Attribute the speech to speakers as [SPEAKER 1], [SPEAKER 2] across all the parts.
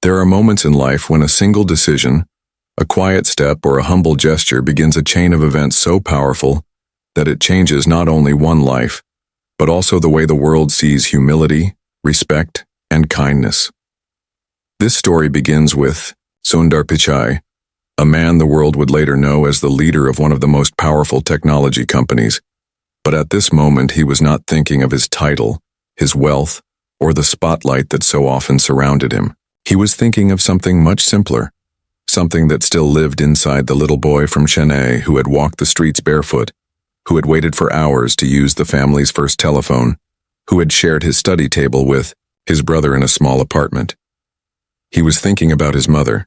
[SPEAKER 1] There are moments in life when a single decision, a quiet step, or a humble gesture begins a chain of events so powerful that it changes not only one life, but also the way the world sees humility, respect, and kindness. This story begins with Sundar Pichai, a man the world would later know as the leader of one of the most powerful technology companies. But at this moment he was not thinking of his title, his wealth, or the spotlight that so often surrounded him. He was thinking of something much simpler, something that still lived inside the little boy from Chennai who had walked the streets barefoot, who had waited for hours to use the family's first telephone, who had shared his study table with his brother in a small apartment. He was thinking about his mother,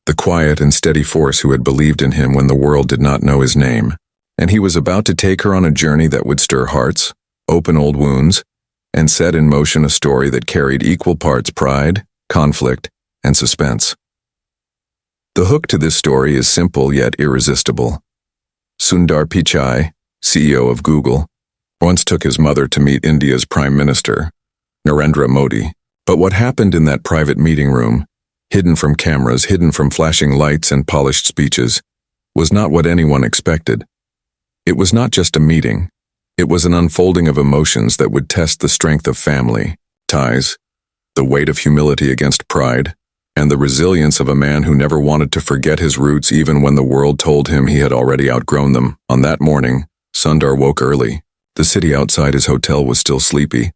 [SPEAKER 1] the quiet and steady force who had believed in him when the world did not know his name, and he was about to take her on a journey that would stir hearts, open old wounds, and set in motion a story that carried equal parts pride, conflict, and suspense. The hook to this story is simple yet irresistible. Sundar Pichai, CEO of Google, once took his mother to meet India's Prime Minister, Narendra Modi. But what happened in that private meeting room, hidden from cameras, hidden from flashing lights and polished speeches, was not what anyone expected. It was not just a meeting. It was an unfolding of emotions that would test the strength of family ties, the weight of humility against pride, and the resilience of a man who never wanted to forget his roots even when the world told him he had already outgrown them. On that morning, Sundar woke early. The city outside his hotel was still sleepy,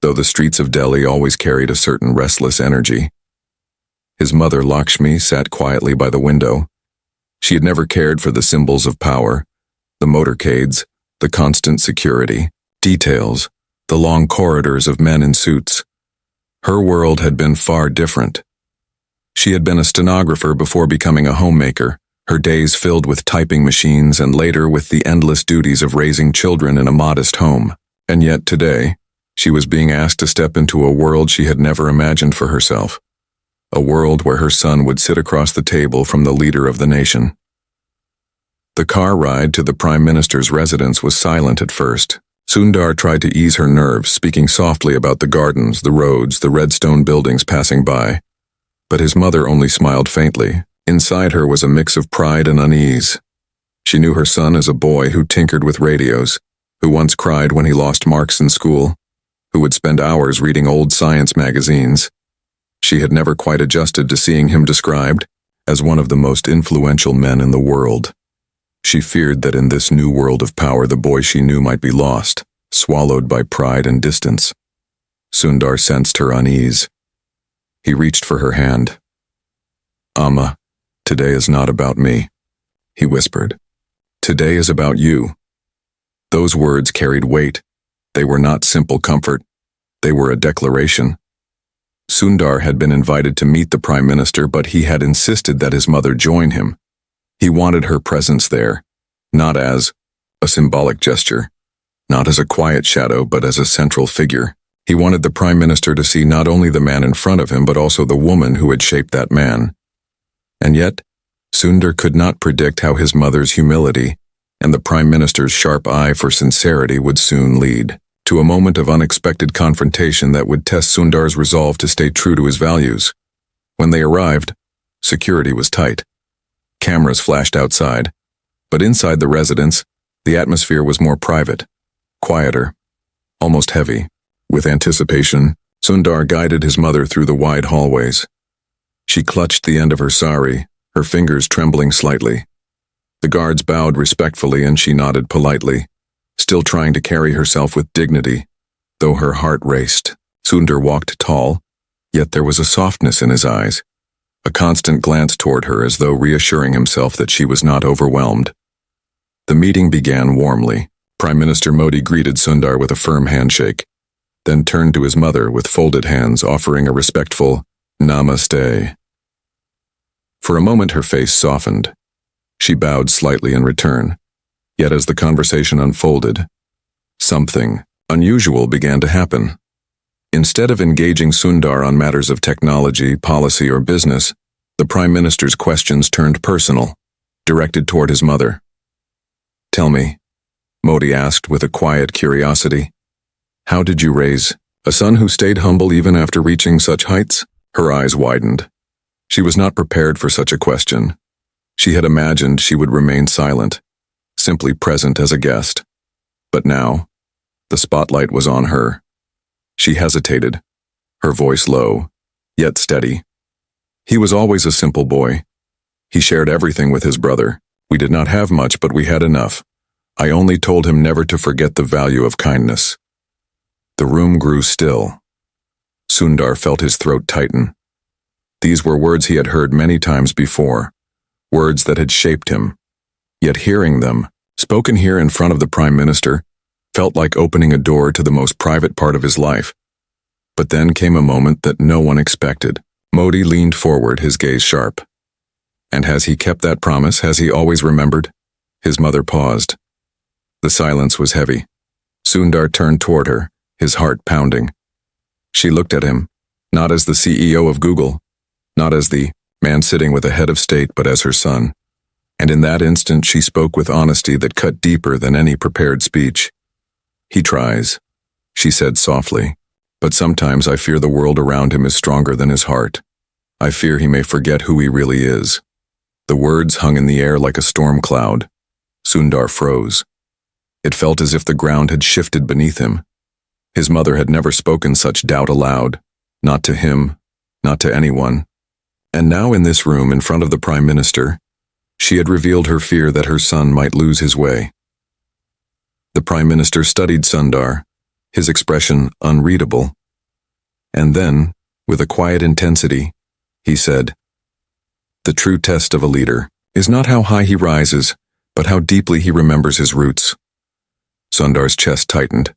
[SPEAKER 1] though the streets of Delhi always carried a certain restless energy. His mother, Lakshmi, sat quietly by the window. She had never cared for the symbols of power, the motorcades, the constant security, details, the long corridors of men in suits. Her world had been far different. She had been a stenographer before becoming a homemaker, her days filled with typing machines and later with the endless duties of raising children in a modest home. And yet today, she was being asked to step into a world she had never imagined for herself, a world where her son would sit across the table from the leader of the nation. The car ride to the Prime Minister's residence was silent at first. Sundar tried to ease her nerves, speaking softly about the gardens, the roads, the red stone buildings passing by. But his mother only smiled faintly. Inside her was a mix of pride and unease. She knew her son as a boy who tinkered with radios, who once cried when he lost marks in school, who would spend hours reading old science magazines. She had never quite adjusted to seeing him described as one of the most influential men in the world. She feared that in this new world of power the boy she knew might be lost, swallowed by pride and distance. Sundar sensed her unease. He reached for her hand. "Amma, today is not about me," he whispered. "Today is about you." Those words carried weight. They were not simple comfort. They were a declaration. Sundar had been invited to meet the Prime Minister, but he had insisted that his mother join him. He wanted her presence there, not as a symbolic gesture, not as a quiet shadow, but as a central figure. He wanted the Prime Minister to see not only the man in front of him, but also the woman who had shaped that man. And yet, Sundar could not predict how his mother's humility and the Prime Minister's sharp eye for sincerity would soon lead to a moment of unexpected confrontation that would test Sundar's resolve to stay true to his values. When they arrived, security was tight. Cameras flashed outside, but inside the residence, the atmosphere was more private, quieter, almost heavy. With anticipation, Sundar guided his mother through the wide hallways. She clutched the end of her sari, her fingers trembling slightly. The guards bowed respectfully and she nodded politely, still trying to carry herself with dignity, though her heart raced. Sundar walked tall, yet there was a softness in his eyes, a constant glance toward her as though reassuring himself that she was not overwhelmed. The meeting began warmly. Prime Minister Modi greeted Sundar with a firm handshake, then turned to his mother with folded hands, offering a respectful "Namaste." For a moment her face softened. She bowed slightly in return. Yet as the conversation unfolded, something unusual began to happen. Instead of engaging Sundar on matters of technology, policy, or business, the Prime Minister's questions turned personal, directed toward his mother. "Tell me," Modi asked with a quiet curiosity, "how did you raise a son who stayed humble even after reaching such heights?" Her eyes widened. She was not prepared for such a question. She had imagined she would remain silent, simply present as a guest. But now, the spotlight was on her. She hesitated, her voice low, yet steady. He was always a simple boy. He shared everything with his brother. We did not have much, but we had enough. I only told him never to forget the value of kindness. The room grew still. Sundar felt his throat tighten. These were words he had heard many times before, words that had shaped him. Yet hearing them, spoken here in front of the Prime Minister, felt like opening a door to the most private part of his life. But then came a moment that no one expected. Modi leaned forward, his gaze sharp. And has he kept that promise? Has he always remembered? His mother paused. The silence was heavy. Sundar turned toward her, his heart pounding. She looked at him, not as the CEO of Google, not as the man sitting with a head of state, but as her son. And in that instant she spoke with honesty that cut deeper than any prepared speech. He tries, she said softly, but sometimes I fear the world around him is stronger than his heart. I fear he may forget who he really is. The words hung in the air like a storm cloud. Sundar froze. It felt as if the ground had shifted beneath him. His mother had never spoken such doubt aloud, not to him, not to anyone. And now in this room in front of the Prime Minister, she had revealed her fear that her son might lose his way. The Prime Minister studied Sundar, his expression unreadable. And then, with a quiet intensity, he said, "The true test of a leader is not how high he rises, but how deeply he remembers his roots." Sundar's chest tightened.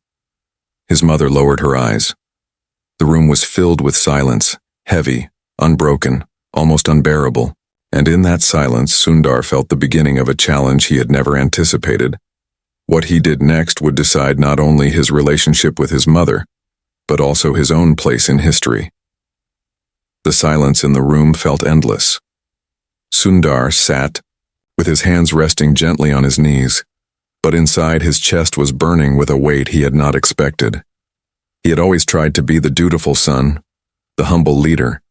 [SPEAKER 1] His mother lowered her eyes. The room was filled with silence, heavy, unbroken, almost unbearable. And in that silence, Sundar felt the beginning of a challenge he had never anticipated. What he did next would decide not only his relationship with his mother, but also his own place in history. The silence in the room felt endless. Sundar sat, with his hands resting gently on his knees, but inside his chest was burning with a weight he had not expected. He had always tried to be the dutiful son, the humble leader,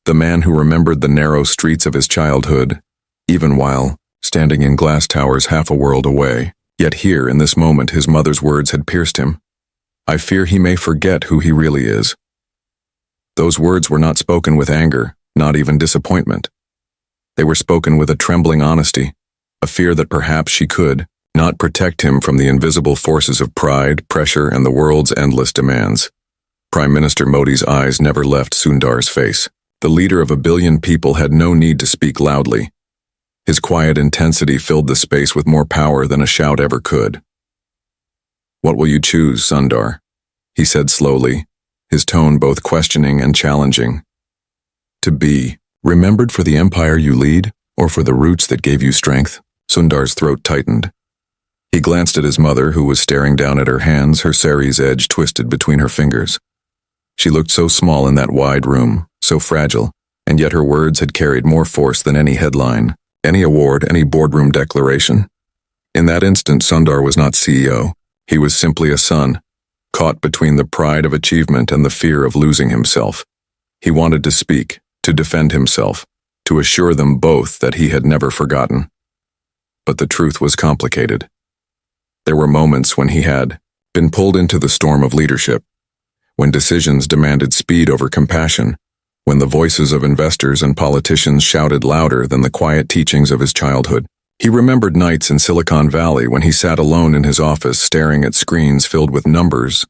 [SPEAKER 1] the man who remembered the narrow streets of his childhood, even while standing in glass towers half a world away. Yet here, in this moment, his mother's words had pierced him. I fear he may forget who he really is. Those words were not spoken with anger, not even disappointment. They were spoken with a trembling honesty, a fear that perhaps she could not protect him from the invisible forces of pride, pressure, and the world's endless demands. Prime Minister Modi's eyes never left Sundar's face. The leader of a billion people had no need to speak loudly. His quiet intensity filled the space with more power than a shout ever could. "What will you choose, Sundar?" he said slowly, his tone both questioning and challenging. "To be remembered for the empire you lead, or for the roots that gave you strength?" Sundar's throat tightened. He glanced at his mother, who was staring down at her hands, her saree's edge twisted between her fingers. She looked so small in that wide room, so fragile, and yet her words had carried more force than any headline, any award, any boardroom declaration. In that instant, Sundar was not CEO. He was simply a son, caught between the pride of achievement and the fear of losing himself. He wanted to speak, to defend himself, to assure them both that he had never forgotten. But the truth was complicated. There were moments when he had been pulled into the storm of leadership, when decisions demanded speed over compassion, when the voices of investors and politicians shouted louder than the quiet teachings of his childhood. He remembered nights in Silicon Valley when he sat alone in his office staring at screens filled with numbers,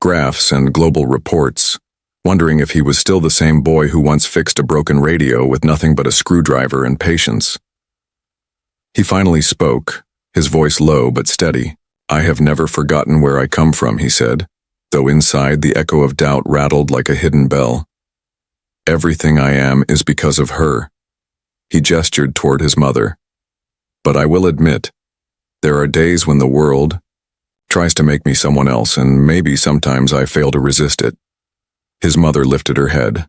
[SPEAKER 1] graphs, and global reports, wondering if he was still the same boy who once fixed a broken radio with nothing but a screwdriver and patience. He finally spoke, his voice low but steady. "I have never forgotten where I come from," he said, though inside the echo of doubt rattled like a hidden bell. "Everything I am is because of her." He gestured toward his mother. "But I will admit, there are days when the world tries to make me someone else, and maybe sometimes I fail to resist it." His mother lifted her head.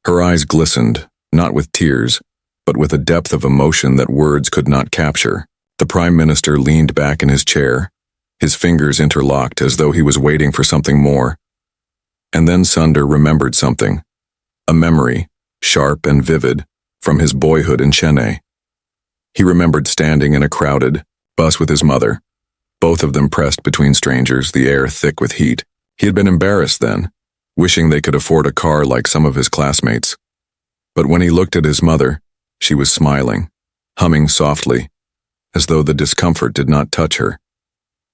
[SPEAKER 1] Her eyes glistened, not with tears, but with a depth of emotion that words could not capture. The Prime Minister leaned back in his chair, his fingers interlocked as though he was waiting for something more. And then Sundar remembered something. a memory, sharp and vivid, from his boyhood in Chennai. He remembered standing in a crowded bus with his mother, both of them pressed between strangers, the air thick with heat. He had been embarrassed then, wishing they could afford a car like some of his classmates. But when he looked at his mother, she was smiling, humming softly, as though the discomfort did not touch her.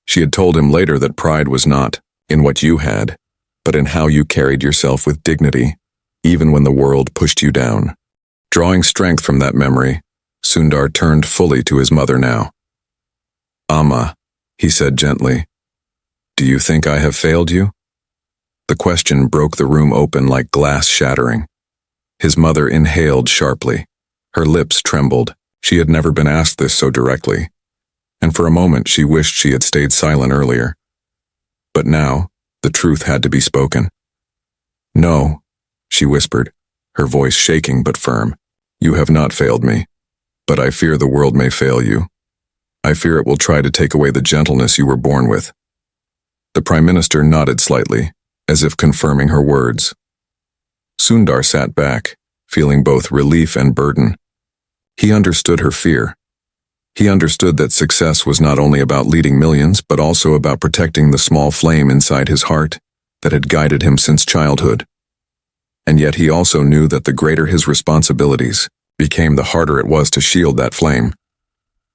[SPEAKER 1] She had told him later that pride was not in what you had, but in how you carried yourself with dignity, even when the world pushed you down. Drawing strength from that memory, Sundar turned fully to his mother now. "Amma," he said gently, "do you think I have failed you?" The question broke the room open like glass shattering. His mother inhaled sharply. Her lips trembled. She had never been asked this so directly, and for a moment she wished she had stayed silent earlier. But now, the truth had to be spoken. "No," she whispered, her voice shaking but firm. "You have not failed me, but I fear the world may fail you. I fear it will try to take away the gentleness you were born with." The Prime Minister nodded slightly, as if confirming her words. Sundar sat back, feeling both relief and burden. He understood her fear. He understood that success was not only about leading millions, but also about protecting the small flame inside his heart that had guided him since childhood. And yet he also knew that the greater his responsibilities became, the harder it was to shield that flame.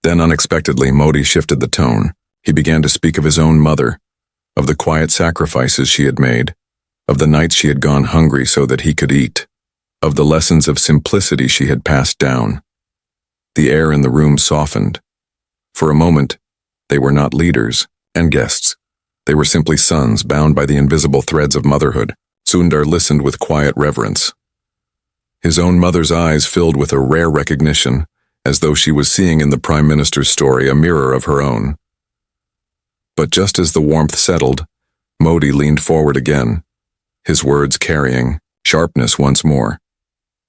[SPEAKER 1] Then unexpectedly, Modi shifted the tone. He began to speak of his own mother, of the quiet sacrifices she had made, of the nights she had gone hungry so that he could eat, of the lessons of simplicity she had passed down. The air in the room softened. For a moment, they were not leaders and guests. They were simply sons bound by the invisible threads of motherhood. Sundar listened with quiet reverence. His own mother's eyes filled with a rare recognition, as though she was seeing in the Prime Minister's story a mirror of her own. But just as the warmth settled, Modi leaned forward again, his words carrying sharpness once more.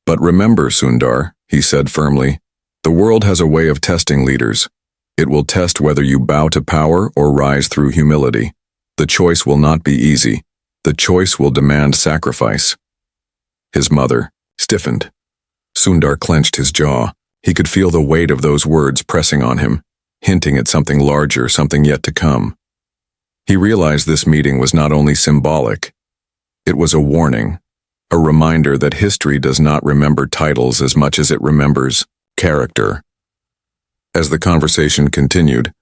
[SPEAKER 1] "But remember, Sundar," he said firmly, "the world has a way of testing leaders. It will test whether you bow to power or rise through humility. The choice will not be easy. The choice will demand sacrifice." His mother stiffened. Sundar clenched his jaw. He could feel the weight of those words pressing on him, hinting at something larger, something yet to come. He realized this meeting was not only symbolic, it was a warning, a reminder that history does not remember titles as much as it remembers character. As the conversation continued,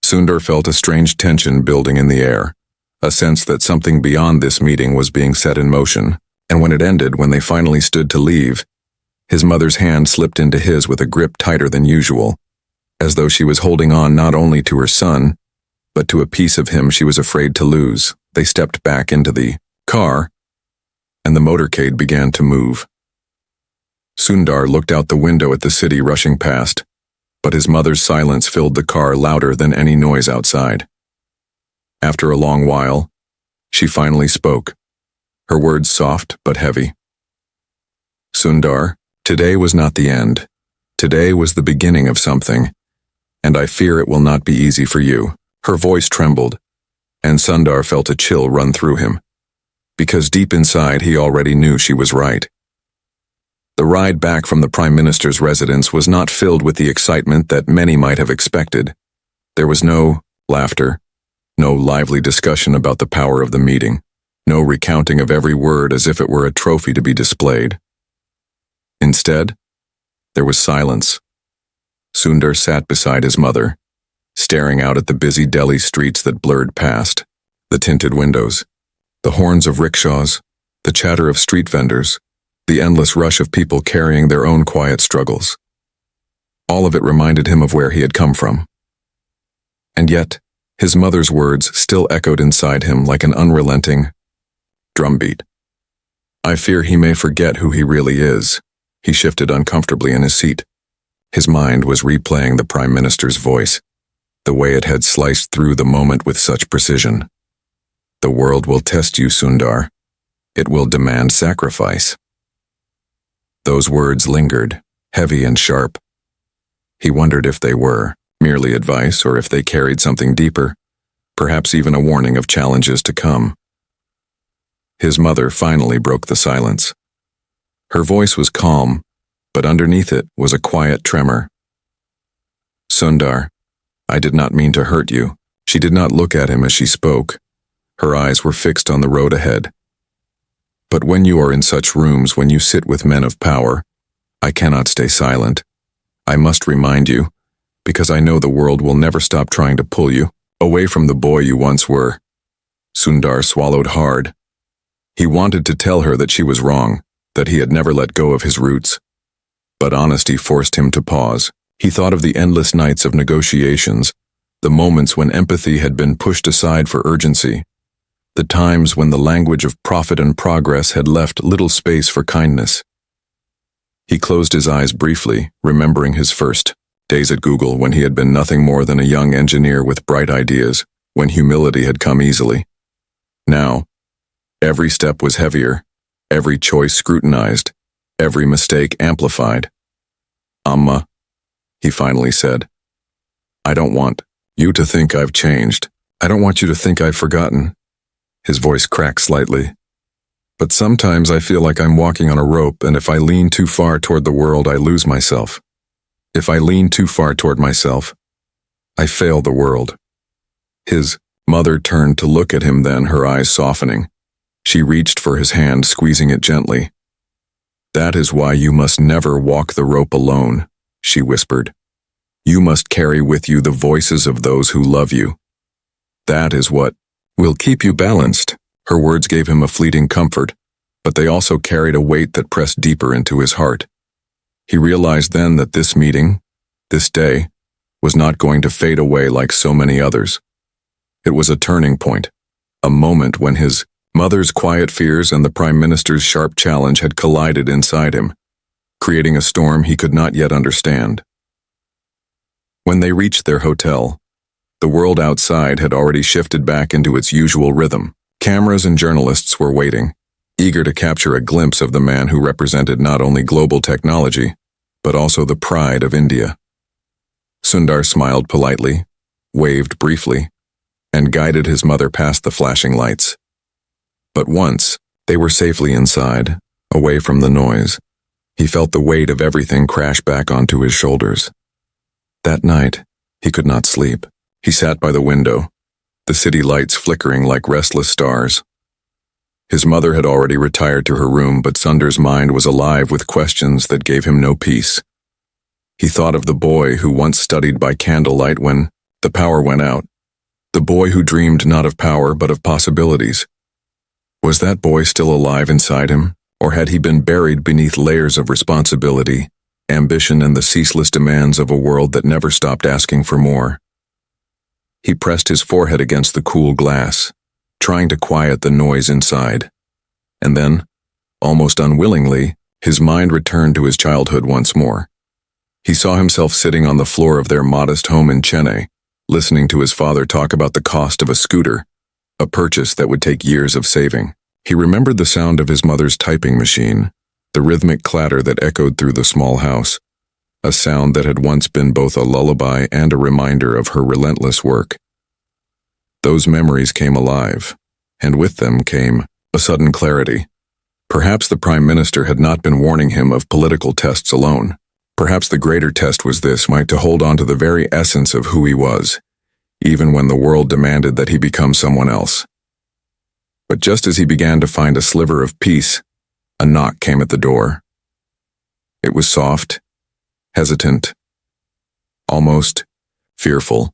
[SPEAKER 1] Sundar felt a strange tension building in the air, a sense that something beyond this meeting was being set in motion, and when it ended, when they finally stood to leave, his mother's hand slipped into his with a grip tighter than usual, as though she was holding on not only to her son, but to a piece of him she was afraid to lose. They stepped back into the car, and the motorcade began to move. Sundar looked out the window at the city rushing past, but his mother's silence filled the car louder than any noise outside. After a long while, she finally spoke, her words soft but heavy. "Sundar, today was not the end. Today was the beginning of something, and I fear it will not be easy for you." Her voice trembled, and Sundar felt a chill run through him, because deep inside he already knew she was right. The ride back from the Prime Minister's residence was not filled with the excitement that many might have expected. There was no laughter, no lively discussion about the power of the meeting, no recounting of every word as if it were a trophy to be displayed. Instead, there was silence. Sundar sat beside his mother, staring out at the busy Delhi streets that blurred past, the tinted windows, the horns of rickshaws, the chatter of street vendors, the endless rush of people carrying their own quiet struggles. All of it reminded him of where he had come from. And yet, his mother's words still echoed inside him like an unrelenting drumbeat. "I fear he may forget who he really is." He shifted uncomfortably in his seat. His mind was replaying the Prime Minister's voice, the way it had sliced through the moment with such precision. "The world will test you, Sundar. It will demand sacrifice." Those words lingered, heavy and sharp. He wondered if they were merely advice or if they carried something deeper, perhaps even a warning of challenges to come. His mother finally broke the silence. Her voice was calm, but underneath it was a quiet tremor. Sundar, I did not mean to hurt you. She did not look at him as she spoke. Her eyes were fixed on the road ahead. But when you are in such rooms, when you sit with men of power, I cannot stay silent. I must remind you, because I know the world will never stop trying to pull you away from the boy you once were. Sundar swallowed hard. He wanted to tell her that she was wrong, that he had never let go of his roots. But honesty forced him to pause. He thought of the endless nights of negotiations, the moments when empathy had been pushed aside for urgency, the times when the language of profit and progress had left little space for kindness. He closed his eyes briefly, remembering his first days at Google, when he had been nothing more than a young engineer with bright ideas, when humility had come easily. Now, every step was heavier, every choice scrutinized, every mistake amplified. Amma, he finally said, I don't want you to think I've changed. I don't want you to think I've forgotten. His voice cracked slightly. But sometimes I feel like I'm walking on a rope, and if I lean too far toward the world, I lose myself. If I lean too far toward myself, I fail the world. His mother turned to look at him then, her eyes softening. She reached for his hand, squeezing it gently. That is why you must never walk the rope alone, she whispered. You must carry with you the voices of those who love you. That is what will keep you balanced. Her words gave him a fleeting comfort, but they also carried a weight that pressed deeper into his heart. He realized then that this meeting, this day, was not going to fade away like so many others. It was a turning point, a moment when his mother's quiet fears and the Prime Minister's sharp challenge had collided inside him, creating a storm he could not yet understand. When they reached their hotel, the world outside had already shifted back into its usual rhythm. Cameras and journalists were waiting, eager to capture a glimpse of the man who represented not only global technology, but also the pride of India. Sundar smiled politely, waved briefly, and guided his mother past the flashing lights. But once they were safely inside, away from the noise, he felt the weight of everything crash back onto his shoulders. That night, he could not sleep. He sat by the window, the city lights flickering like restless stars. His mother had already retired to her room, but Sundar's mind was alive with questions that gave him no peace. He thought of the boy who once studied by candlelight when the power went out, the boy who dreamed not of power but of possibilities. Was that boy still alive inside him, or had he been buried beneath layers of responsibility, ambition, and the ceaseless demands of a world that never stopped asking for more? He pressed his forehead against the cool glass, trying to quiet the noise inside. And then, almost unwillingly, his mind returned to his childhood once more. He saw himself sitting on the floor of their modest home in Chennai, listening to his father talk about the cost of a scooter, a purchase that would take years of saving. He remembered the sound of his mother's typing machine, the rhythmic clatter that echoed through the small house, a sound that had once been both a lullaby and a reminder of her relentless work. Those memories came alive, and with them came a sudden clarity. Perhaps the Prime Minister had not been warning him of political tests alone. Perhaps the greater test was this, to hold on to the very essence of who he was, even when the world demanded that he become someone else. But just as he began to find a sliver of peace, a knock came at the door. It was soft, hesitant, almost fearful.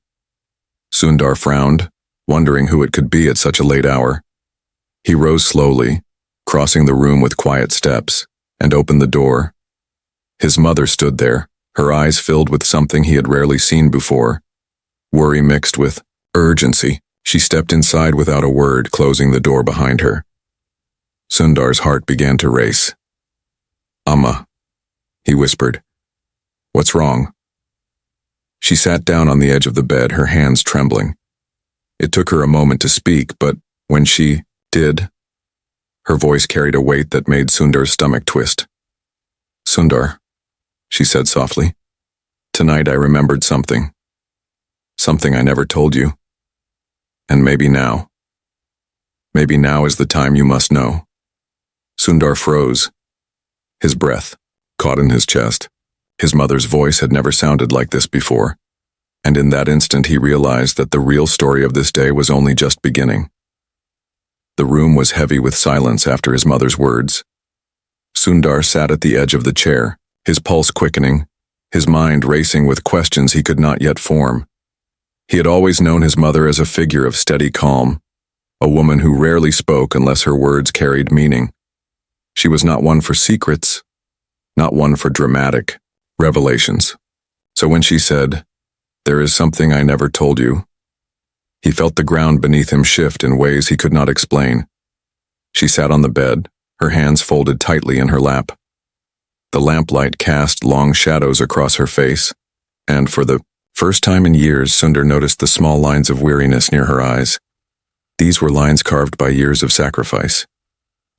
[SPEAKER 1] Sundar frowned, wondering who it could be at such a late hour. He rose slowly, crossing the room with quiet steps, and opened the door. His mother stood there, her eyes filled with something he had rarely seen before, worry mixed with urgency. She stepped inside without a word, closing the door behind her. Sundar's heart began to race. Amma, he whispered. What's wrong? She sat down on the edge of the bed, her hands trembling. It took her a moment to speak, but when she did, her voice carried a weight that made Sundar's stomach twist. Sundar, she said softly, tonight I remembered something. Something I never told you. And maybe now is the time you must know. Sundar froze. his breath caught in his chest. His mother's voice had never sounded like this before, and in that instant he realized that the real story of this day was only just beginning. The room was heavy with silence after his mother's words. Sundar sat at the edge of the chair, his pulse quickening, his mind racing with questions he could not yet form. He had always known his mother as a figure of steady calm, a woman who rarely spoke unless her words carried meaning. She was not one for secrets, not one for dramatic revelations. So when she said, "There is something I never told you," he felt the ground beneath him shift in ways he could not explain. She sat on the bed, her hands folded tightly in her lap. The lamplight cast long shadows across her face, and for the first time in years, Sundar noticed the small lines of weariness near her eyes. These were lines carved by years of sacrifice,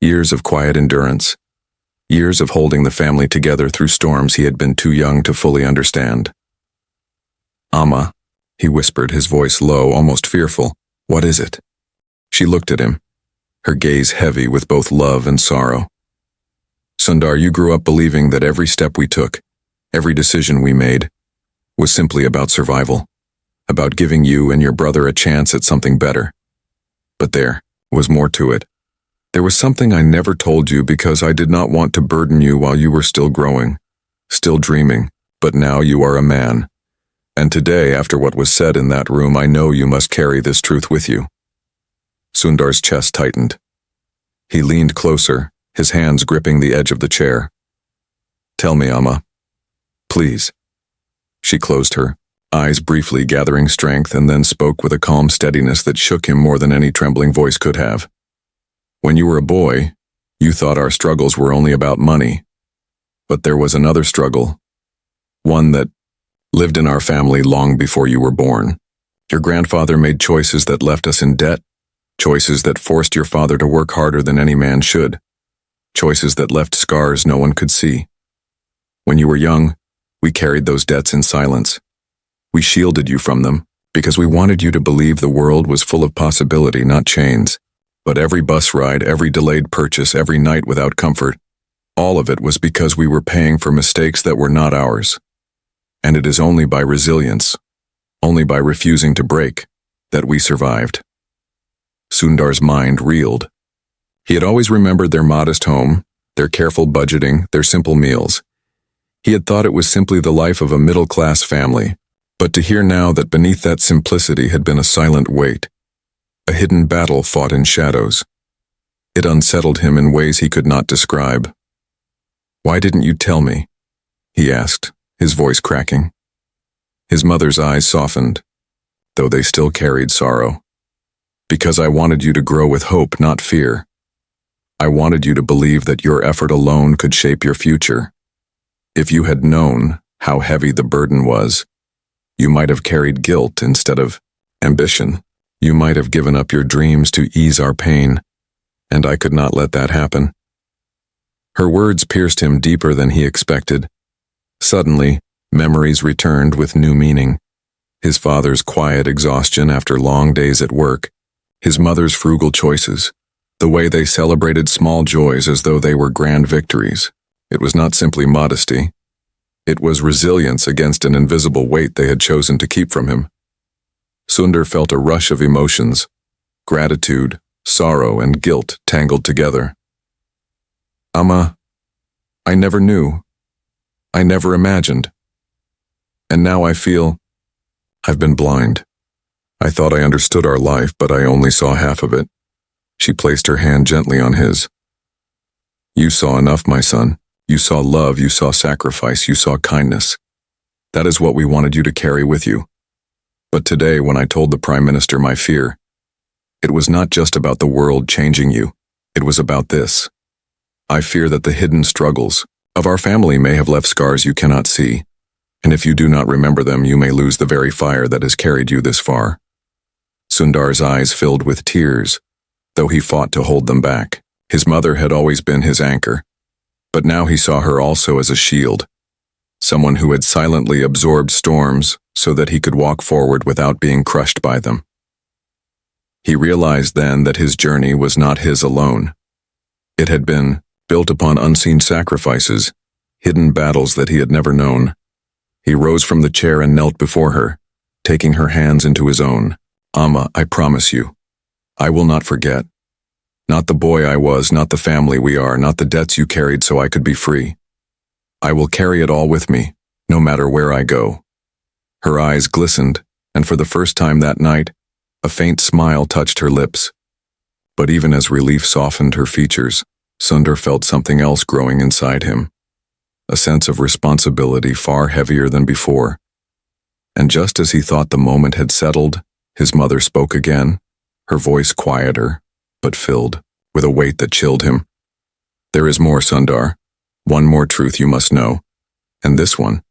[SPEAKER 1] years of quiet endurance, years of holding the family together through storms he had been too young to fully understand. "Amma," he whispered, his voice low, almost fearful. "What is it?" She looked at him, her gaze heavy with both love and sorrow. "Sundar, you grew up believing that every step we took, every decision we made, was simply about survival, about giving you and your brother a chance at something better. But there was more to it. There was something I never told you because I did not want to burden you while you were still growing, still dreaming, but now you are a man. And today, after what was said in that room, I know you must carry this truth with you." Sundar's chest tightened. He leaned closer, his hands gripping the edge of the chair. "Tell me, Amma. Please." She closed her eyes briefly, gathering strength, and then spoke with a calm steadiness that shook him more than any trembling voice could have. "When you were a boy, you thought our struggles were only about money. But there was another struggle, one that lived in our family long before you were born. Your grandfather made choices that left us in debt, choices that forced your father to work harder than any man should, choices that left scars no one could see. When you were young, we carried those debts in silence. We shielded you from them because we wanted you to believe the world was full of possibility, not chains. But every bus ride, every delayed purchase, every night without comfort, all of it was because we were paying for mistakes that were not ours. And it is only by resilience, only by refusing to break, that we survived." Sundar's mind reeled. He had always remembered their modest home, their careful budgeting, their simple meals. He had thought it was simply the life of a middle-class family, but to hear now that beneath that simplicity had been a silent weight, a hidden battle fought in shadows, it unsettled him in ways he could not describe. "Why didn't you tell me?" he asked, his voice cracking. His mother's eyes softened, though they still carried sorrow. "Because I wanted you to grow with hope, not fear. I wanted you to believe that your effort alone could shape your future. If you had known how heavy the burden was, you might have carried guilt instead of ambition. You might have given up your dreams to ease our pain, and I could not let that happen." Her words pierced him deeper than he expected. Suddenly, memories returned with new meaning. His father's quiet exhaustion after long days at work, his mother's frugal choices, the way they celebrated small joys as though they were grand victories. It was not simply modesty. It was resilience against an invisible weight they had chosen to keep from him. Sundar felt a rush of emotions, gratitude, sorrow, and guilt tangled together. "Amma, I never knew. I never imagined. And now I feel I've been blind. I thought I understood our life, but I only saw half of it." She placed her hand gently on his. "You saw enough, my son. You saw love, you saw sacrifice, you saw kindness. That is what we wanted you to carry with you. But today, when I told the Prime Minister my fear, it was not just about the world changing you. It was about this. I fear that the hidden struggles of our family may have left scars you cannot see, and if you do not remember them, you may lose the very fire that has carried you this far." Sundar's eyes filled with tears, though he fought to hold them back. His mother had always been his anchor, but now he saw her also as a shield, someone who had silently absorbed storms so that he could walk forward without being crushed by them. He realized then that his journey was not his alone. It had been built upon unseen sacrifices, hidden battles that he had never known. He rose from the chair and knelt before her, taking her hands into his own. Amma, I promise you, I will not forget. Not the boy I was, not the family we are, not the debts you carried so I could be free. I will carry it all with me, no matter where I go. Her eyes glistened, and for the first time that night, a faint smile touched her lips. But even as relief softened her features, Sundar felt something else growing inside him. A sense of responsibility far heavier than before. And just as he thought the moment had settled, his mother spoke again, her voice quieter, but filled with a weight that chilled him. There is more, Sundar. One more truth you must know. And this one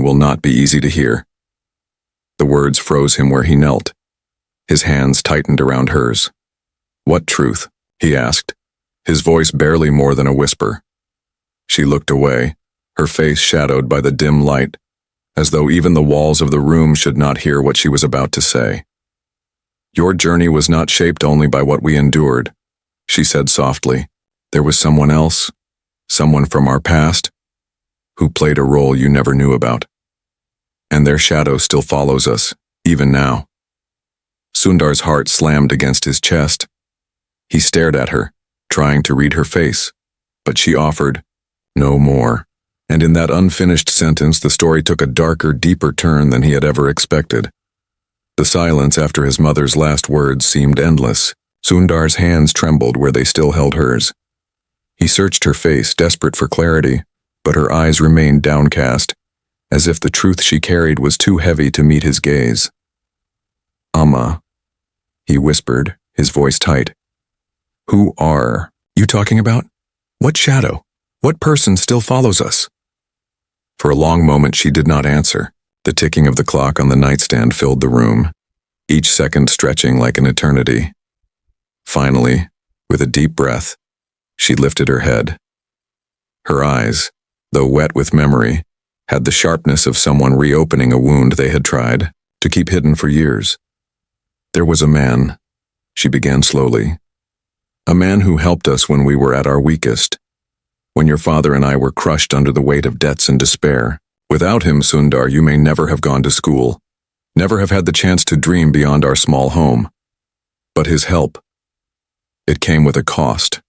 [SPEAKER 1] will not be easy to hear. The words froze him where he knelt. His hands tightened around hers. What truth? He asked, his voice barely more than a whisper. She looked away, her face shadowed by the dim light, as though even the walls of the room should not hear what she was about to say. Your journey was not shaped only by what we endured, she said softly. There was someone else, someone from our past, who played a role you never knew about. And their shadow still follows us, even now. Sundar's heart slammed against his chest. He stared at her, trying to read her face, but she offered, no more. And in that unfinished sentence, the story took a darker, deeper turn than he had ever expected. The silence after his mother's last words seemed endless. Sundar's hands trembled where they still held hers. He searched her face, desperate for clarity, but her eyes remained downcast, as if the truth she carried was too heavy to meet his gaze. Amma, he whispered, his voice tight. Who are you talking about? What shadow? What person still follows us? For a long moment she did not answer. The ticking of the clock on the nightstand filled the room, each second stretching like an eternity. Finally, with a deep breath, she lifted her head. Her eyes, though wet with memory, had the sharpness of someone reopening a wound they had tried to keep hidden for years. There was a man, she began slowly. A man who helped us when we were at our weakest, when your father and I were crushed under the weight of debts and despair. Without him, Sundar, you may never have gone to school, never have had the chance to dream beyond our small home. But his help, it came with a cost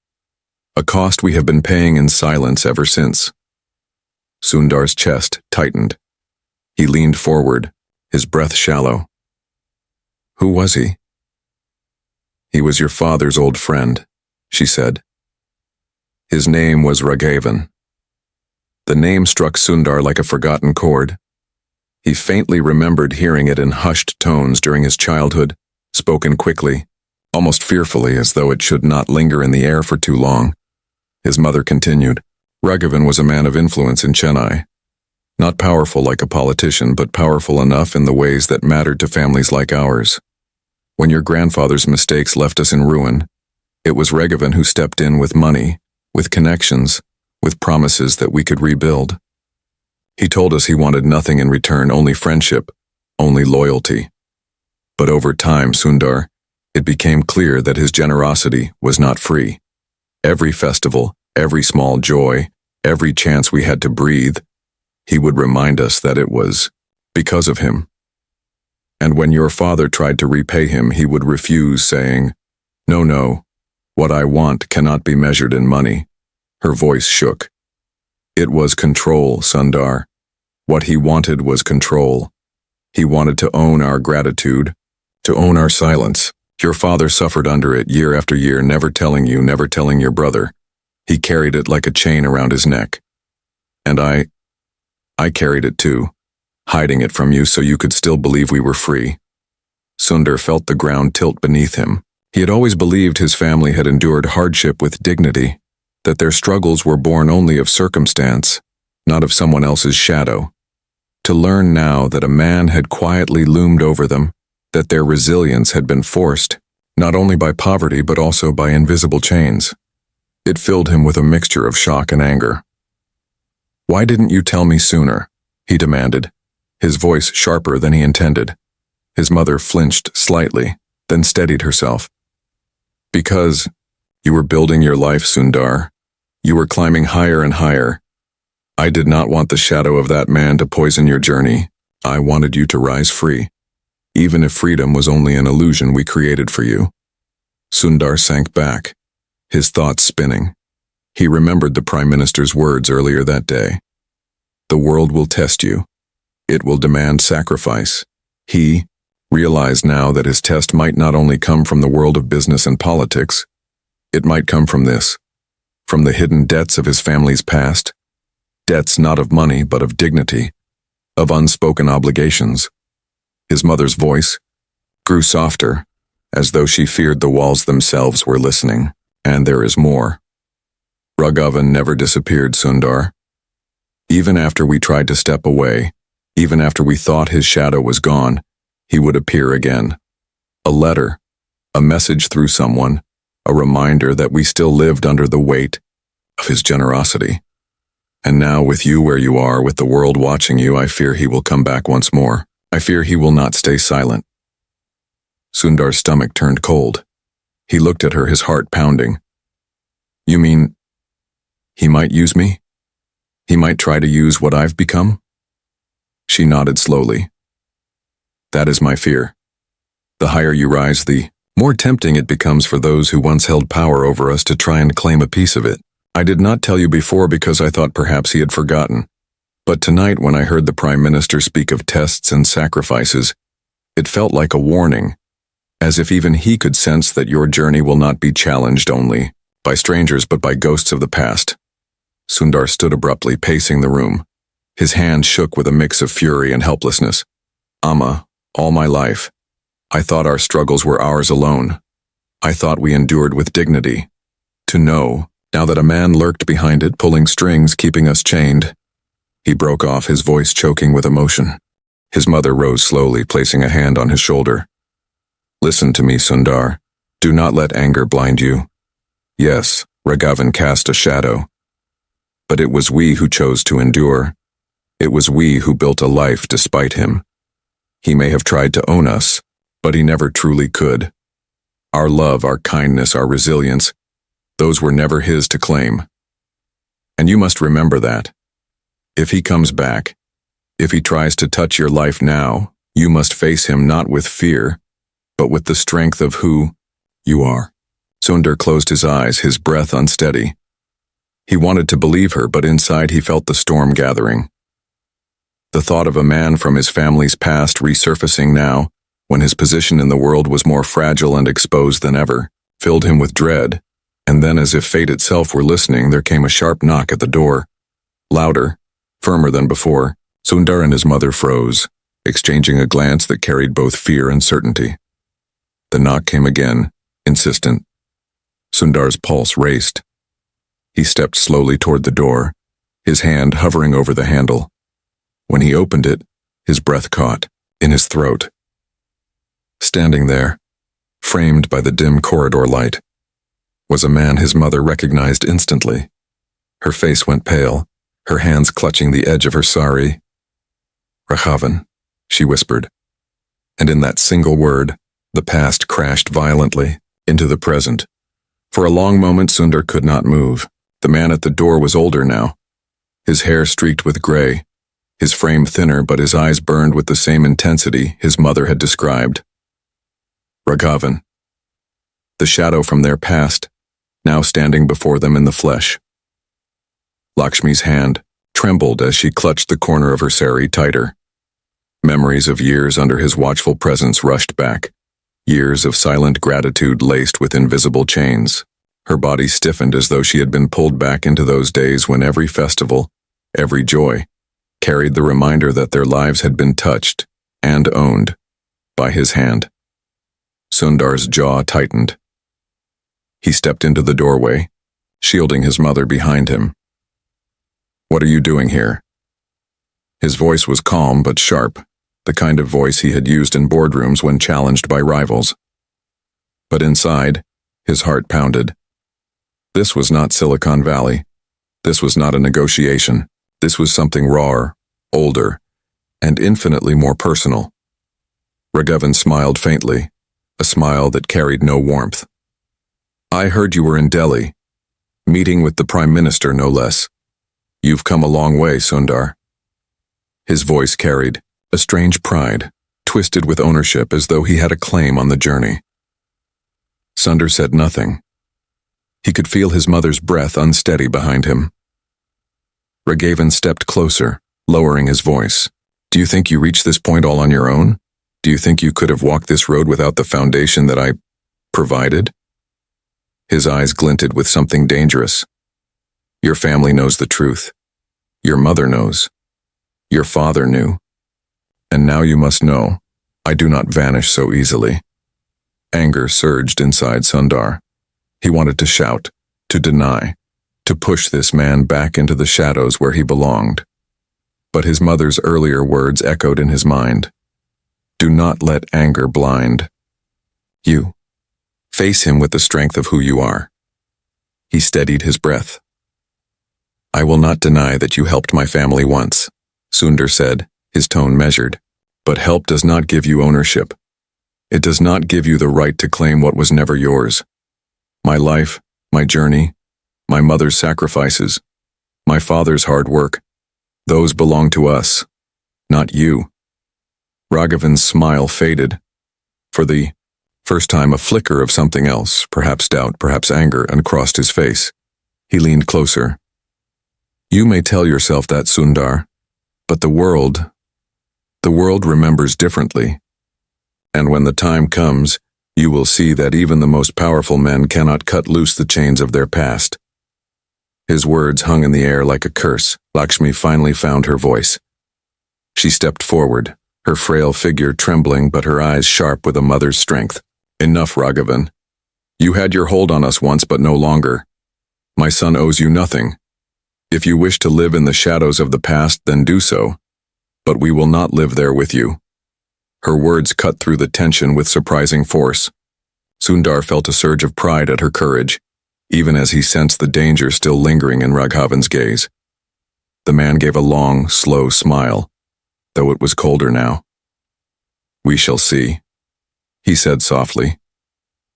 [SPEAKER 1] we have been paying in silence ever since. Sundar's chest tightened. He leaned forward, his breath shallow. Who was he? He was your father's old friend, she said. His name was Raghavan. The name struck Sundar like a forgotten chord. He faintly remembered hearing it in hushed tones during his childhood, spoken quickly, almost fearfully, as though it should not linger in the air for too long. His mother continued. Raghavan was a man of influence in Chennai. Not powerful like a politician, but powerful enough in the ways that mattered to families like ours. When your grandfather's mistakes left us in ruin, it was Raghavan who stepped in with money, with connections, with promises that we could rebuild. He told us he wanted nothing in return, only friendship, only loyalty. But over time, Sundar, it became clear that his generosity was not free. Every festival, every small joy, every chance we had to breathe, he would remind us that it was because of him. And when your father tried to repay him, he would refuse, saying, No, what I want cannot be measured in money. Her voice shook. It was control, Sundar. What he wanted was control. He wanted to own our gratitude, to own our silence. Your father suffered under it year after year, never telling you, never telling your brother. He carried it like a chain around his neck. And I carried it too, hiding it from you so you could still believe we were free. Sundar felt the ground tilt beneath him. He had always believed his family had endured hardship with dignity, that their struggles were born only of circumstance, not of someone else's shadow. To learn now that a man had quietly loomed over them, that their resilience had been forced, not only by poverty but also by invisible chains. It filled him with a mixture of shock and anger. Why didn't you tell me sooner? He demanded, his voice sharper than he intended. His mother flinched slightly, then steadied herself. Because you were building your life, Sundar. You were climbing higher and higher. I did not want the shadow of that man to poison your journey. I wanted you to rise free, even if freedom was only an illusion we created for you. Sundar sank back, his thoughts spinning. He remembered the Prime Minister's words earlier that day. The world will test you. It will demand sacrifice. He realized now that his test might not only come from the world of business and politics, it might come from this, from the hidden debts of his family's past, debts not of money but of dignity, of unspoken obligations. His mother's voice grew softer, as though she feared the walls themselves were listening. And there is more. Raghavan never disappeared, Sundar. Even after we tried to step away, even after we thought his shadow was gone, he would appear again. A letter, a message through someone, a reminder that we still lived under the weight of his generosity. And now with you where you are, with the world watching you, I fear he will come back once more. I fear he will not stay silent. Sundar's stomach turned cold. He looked at her, his heart pounding. You mean, he might use me? He might try to use what I've become? She nodded slowly. That is my fear. The higher you rise, the more tempting it becomes for those who once held power over us to try and claim a piece of it. I did not tell you before because I thought perhaps he had forgotten. But tonight when I heard the Prime Minister speak of tests and sacrifices, it felt like a warning, as if even he could sense that your journey will not be challenged only by strangers but by ghosts of the past. Sundar stood abruptly, pacing the room. His hand shook with a mix of fury and helplessness. Amma, all my life, I thought our struggles were ours alone. I thought we endured with dignity. To know, now that a man lurked behind it, pulling strings, keeping us chained. He broke off, his voice choking with emotion. His mother rose slowly, placing a hand on his shoulder. Listen to me, Sundar. Do not let anger blind you. Yes, Raghavan cast a shadow. But it was we who chose to endure. It was we who built a life despite him. He may have tried to own us, but he never truly could. Our love, our kindness, our resilience, those were never his to claim. And you must remember that. If he comes back, if he tries to touch your life now, you must face him not with fear, but with the strength of who you are. Sundar closed his eyes, his breath unsteady. He wanted to believe her, but inside he felt the storm gathering. The thought of a man from his family's past resurfacing now, when his position in the world was more fragile and exposed than ever, filled him with dread. And then, as if fate itself were listening, there came a sharp knock at the door. Louder, firmer than before, Sundar and his mother froze, exchanging a glance that carried both fear and certainty. The knock came again, insistent. Sundar's pulse raced. He stepped slowly toward the door, his hand hovering over the handle. When he opened it, his breath caught in his throat. Standing there, framed by the dim corridor light, was a man his mother recognized instantly. Her face went pale, her hands clutching the edge of her sari. Raghavan, she whispered. And in that single word, the past crashed violently into the present. For a long moment, Sundar could not move. The man at the door was older now, his hair streaked with gray, his frame thinner, but his eyes burned with the same intensity his mother had described. Raghavan, the shadow from their past, now standing before them in the flesh. Lakshmi's hand trembled as she clutched the corner of her sari tighter. Memories of years under his watchful presence rushed back, years of silent gratitude laced with invisible chains. Her body stiffened as though she had been pulled back into those days when every festival, every joy, carried the reminder that their lives had been touched and owned by his hand. Sundar's jaw tightened. He stepped into the doorway, shielding his mother behind him. What are you doing here? His voice was calm but sharp, the kind of voice he had used in boardrooms when challenged by rivals. But inside, his heart pounded. This was not Silicon Valley. This was not a negotiation. This was something rawer, older, and infinitely more personal. Raghavan smiled faintly, a smile that carried no warmth. I heard you were in Delhi. Meeting with the Prime Minister, no less. You've come a long way, Sundar. His voice carried a strange pride, twisted with ownership as though he had a claim on the journey. Sundar said nothing. He could feel his mother's breath unsteady behind him. Raghavan stepped closer, lowering his voice. Do you think you reached this point all on your own? Do you think you could have walked this road without the foundation that I provided? His eyes glinted with something dangerous. Your family knows the truth. Your mother knows. Your father knew. And now you must know, I do not vanish so easily. Anger surged inside Sundar. He wanted to shout, to deny, to push this man back into the shadows where he belonged. But his mother's earlier words echoed in his mind. Do not let anger blind. You. Face him with the strength of who you are. He steadied his breath. I will not deny that you helped my family once, Sundar said, his tone measured. But help does not give you ownership. It does not give you the right to claim what was never yours. My life, my journey, my mother's sacrifices, my father's hard work, those belong to us, not you. Raghavan's smile faded. For the first time, a flicker of something else, perhaps doubt, perhaps anger, uncrossed his face. He leaned closer. You may tell yourself that, Sundar, but the world remembers differently. And when the time comes, you will see that even the most powerful men cannot cut loose the chains of their past. His words hung in the air like a curse. Lakshmi finally found her voice. She stepped forward, her frail figure trembling but her eyes sharp with a mother's strength. Enough, Raghavan. You had your hold on us once, but no longer. My son owes you nothing. If you wish to live in the shadows of the past, then do so. But we will not live there with you. Her words cut through the tension with surprising force. Sundar felt a surge of pride at her courage, even as he sensed the danger still lingering in Raghavan's gaze. The man gave a long, slow smile, though it was colder now. We shall see, he said softly.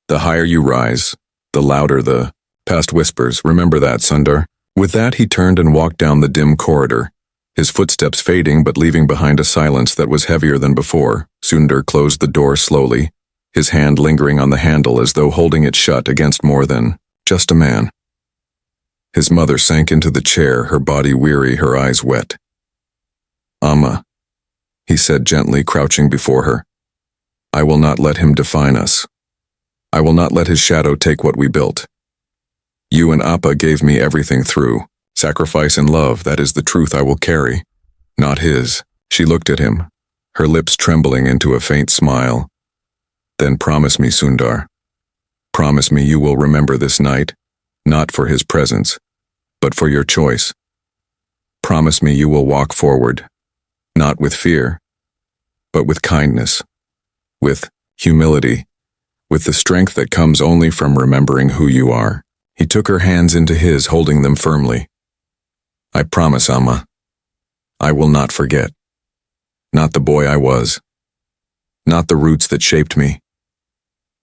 [SPEAKER 1] The higher you rise, the louder the past whispers. Remember that, Sundar. With that, he turned and walked down the dim corridor, his footsteps fading but leaving behind a silence that was heavier than before. Sundar closed the door slowly, his hand lingering on the handle as though holding it shut against more than just a man. His mother sank into the chair, her body weary, her eyes wet. Amma, he said gently, crouching before her. I will not let him define us. I will not let his shadow take what we built. You and Appa gave me everything through. Sacrifice and love, that is the truth I will carry. Not his. She looked at him, her lips trembling into a faint smile. Then promise me, Sundar. Promise me you will remember this night, not for his presence, but for your choice. Promise me you will walk forward, not with fear, but with kindness, with humility, with the strength that comes only from remembering who you are. He took her hands into his, holding them firmly. I promise, Amma. I will not forget. Not the boy I was. Not the roots that shaped me.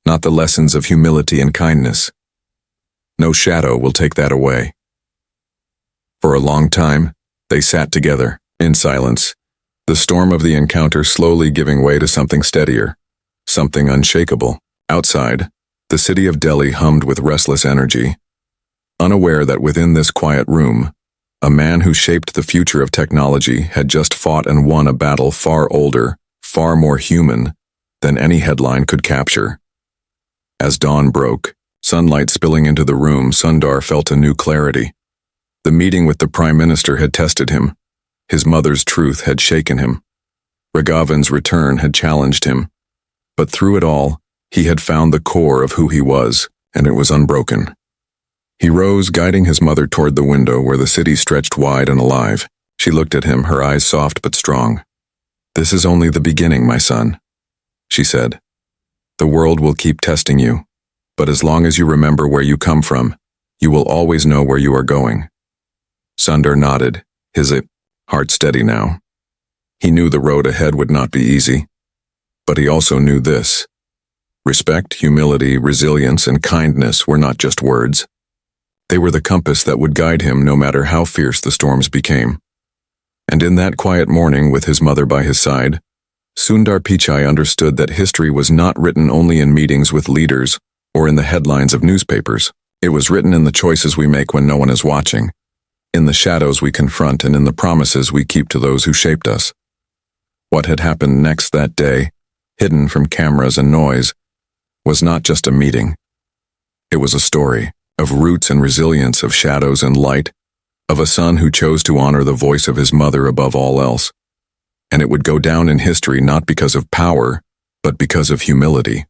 [SPEAKER 1] Not the lessons of humility and kindness. No shadow will take that away. For a long time, they sat together, in silence, the storm of the encounter slowly giving way to something steadier, something unshakable. Outside, the city of Delhi hummed with restless energy, unaware that within this quiet room, a man who shaped the future of technology had just fought and won a battle far older, far more human, than any headline could capture. As dawn broke, sunlight spilling into the room, Sundar felt a new clarity. The meeting with the Prime Minister had tested him. His mother's truth had shaken him. Raghavan's return had challenged him. But through it all, he had found the core of who he was, and it was unbroken. He rose, guiding his mother toward the window where the city stretched wide and alive. She looked at him, her eyes soft but strong. This is only the beginning, my son, she said. The world will keep testing you, but as long as you remember where you come from, you will always know where you are going. Sundar nodded, his heart steady now. He knew the road ahead would not be easy, but he also knew this. Respect, humility, resilience, and kindness were not just words. They were the compass that would guide him no matter how fierce the storms became. And in that quiet morning with his mother by his side, Sundar Pichai understood that history was not written only in meetings with leaders or in the headlines of newspapers. It was written in the choices we make when no one is watching, in the shadows we confront, and in the promises we keep to those who shaped us. What had happened next that day, hidden from cameras and noise, was not just a meeting. It was a story of roots and resilience, of shadows and light, of a son who chose to honor the voice of his mother above all else. And it would go down in history not because of power, but because of humility.